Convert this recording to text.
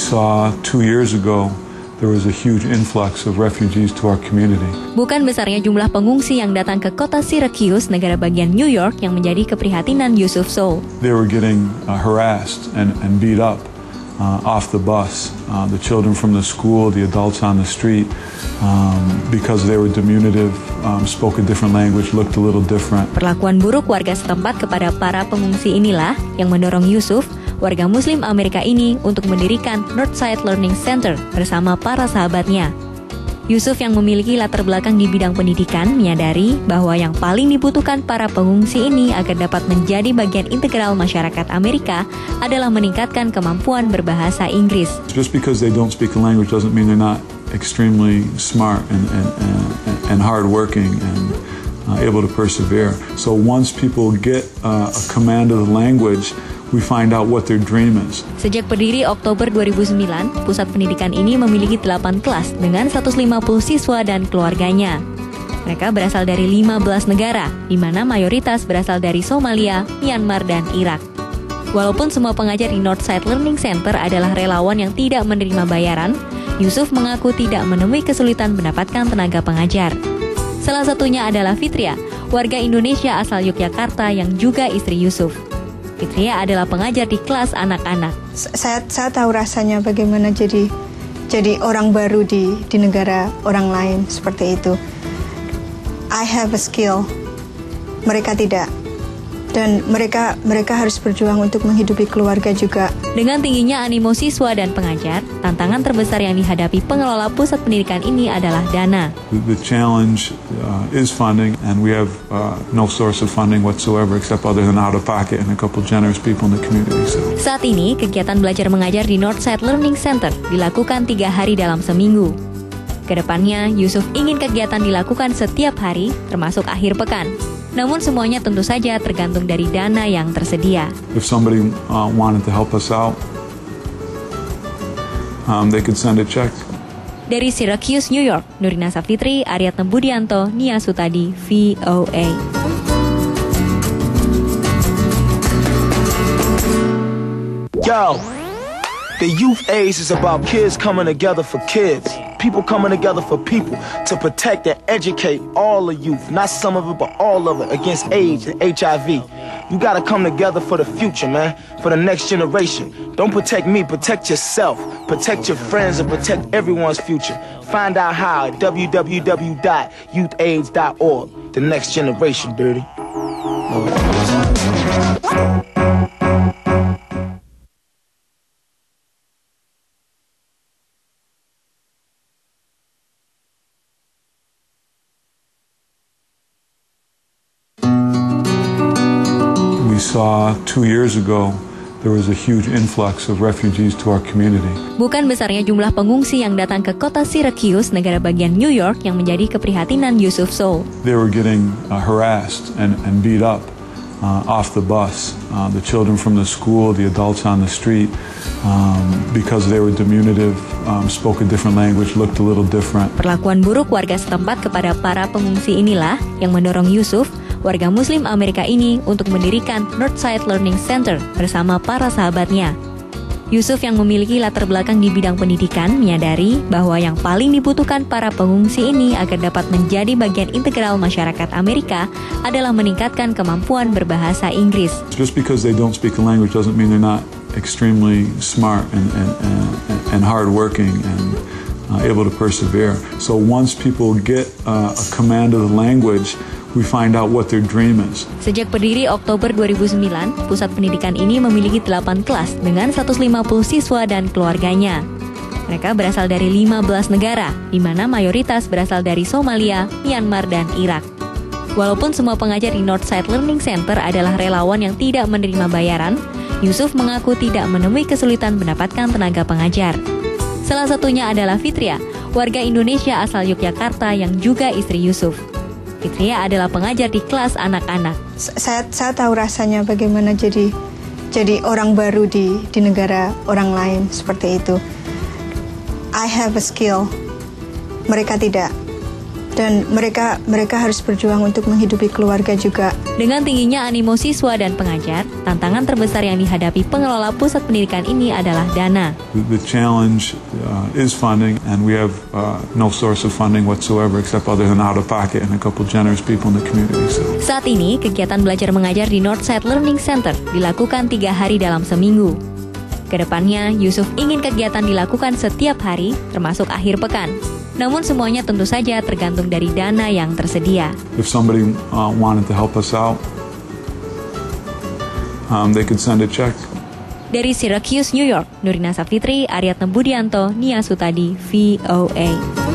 We saw 2 years ago there was a huge influx of refugees to our community. Bukan besarnya jumlah pengungsi yang datang ke kota Syracuse, negara bagian New York, yang menjadi keprihatinan Yusuf Soul. They were getting harassed and beat up off the bus. The children from the school, the adults on the street, because they were diminutive, spoke a different language, looked a little different. Perlakuan buruk warga setempat kepada para pengungsi inilah yang mendorong Yusuf, warga Muslim Amerika ini, untuk mendirikan Northside Learning Center bersama para sahabatnya. Yusuf yang memiliki latar belakang di bidang pendidikan menyadari bahwa yang paling dibutuhkan para pengungsi ini agar dapat menjadi bagian integral masyarakat Amerika adalah meningkatkan kemampuan berbahasa Inggris. Just because they don't speak a language doesn't mean they're not extremely smart and hardworking and able to persevere. So once people get a command of the language, we find out what their dream is. Sejak berdiri Oktober 2009, pusat pendidikan ini memiliki 8 kelas dengan 150 siswa dan keluarganya. Mereka berasal dari 15 negara, di mana mayoritas berasal dari Somalia, Myanmar, dan Irak. Walaupun semua pengajar di Northside Learning Center adalah relawan yang tidak menerima bayaran, Yusuf mengaku tidak menemui kesulitan mendapatkan tenaga pengajar. Salah satunya adalah Fitria, warga Indonesia asal Yogyakarta yang juga istri Yusuf. Fitria adalah pengajar di kelas anak-anak. Saya tahu rasanya bagaimana jadi orang baru di negara orang lain seperti itu. I have a skill, mereka tidak. Dan mereka harus berjuang untuk menghidupi keluarga juga. Dengan tingginya animo siswa dan pengajar, tantangan terbesar yang dihadapi pengelola pusat pendidikan ini adalah dana. The challenge is funding, and we have no source of funding whatsoever except other than out of pocket and a couple generous people in the community. So. Saat ini, kegiatan belajar mengajar di Northside Learning Center dilakukan 3 hari dalam seminggu. Kedepannya, Yusuf ingin kegiatan dilakukan setiap hari, termasuk akhir pekan. Namun semuanya tentu saja tergantung dari dana yang tersedia. If somebody wanted to help us out, they could send a check. Dari Syracuse, New York, Nurina Safitri, Aryatna Budianto, Nia Sutadi, VOA. Yo, the youth age is about kids coming together for kids. People coming together for people to protect and educate all the youth, not some of it, but all of it, against AIDS and HIV. You gotta come together for the future, man, for the next generation. Don't protect me, protect yourself, protect your friends, and protect everyone's future. Find out how at www.youthaids.org. The next generation, dirty. We saw 2 years ago there was a huge influx of refugees to our community. Bukan besarnya jumlah pengungsi yang datang ke kota Syracuse, negara bagian New York, yang menjadi keprihatinan Yusuf Soul. They were getting harassed and beat up off the bus. The children from the school, the adults on the street, because they were diminutive, spoke a different language, looked a little different. Perlakuan buruk warga setempat kepada para pengungsi inilah yang mendorong Yusuf, warga Muslim Amerika ini, untuk mendirikan Northside Learning Center bersama para sahabatnya. Yusuf yang memiliki latar belakang di bidang pendidikan menyadari bahwa yang paling dibutuhkan para pengungsi ini agar dapat menjadi bagian integral masyarakat Amerika adalah meningkatkan kemampuan berbahasa Inggris. Just because they don't speak a language doesn't mean they're not extremely smart and hardworking and able to persevere. So once people get a command of the language, we find out what their dream is. Sejak berdiri Oktober 2009, pusat pendidikan ini memiliki 8 kelas dengan 150 siswa dan keluarganya. Mereka berasal dari 15 negara, di mana mayoritas berasal dari Somalia, Myanmar, dan Irak. Walaupun semua pengajar di Northside Learning Center adalah relawan yang tidak menerima bayaran, Yusuf mengaku tidak menemui kesulitan mendapatkan tenaga pengajar. Salah satunya adalah Fitria, warga Indonesia asal Yogyakarta yang juga istri Yusuf. Fitria adalah pengajar di kelas anak-anak. Saya tahu rasanya bagaimana jadi orang baru di negara orang lain seperti itu. I have a skill, mereka tidak. dan mereka harus berjuang untuk menghidupi keluarga juga. Dengan tingginya animo siswa dan pengajar, tantangan terbesar yang dihadapi pengelola pusat pendidikan ini adalah dana. The challenge is funding, and we have no source of funding whatsoever except other than out of pocket and a couple generous people in the community. So. Saat ini, kegiatan belajar mengajar di Northside Learning Center dilakukan 3 hari dalam seminggu. Kedepannya, Yusuf ingin kegiatan dilakukan setiap hari, termasuk akhir pekan. Namun semuanya tentu saja tergantung dari dana yang tersedia. If somebody wanted to help us out, they could send a check. Dari Syracuse, New York, Nurina Safitri, Aryatna Budianto, Nia Sutadi, VOA.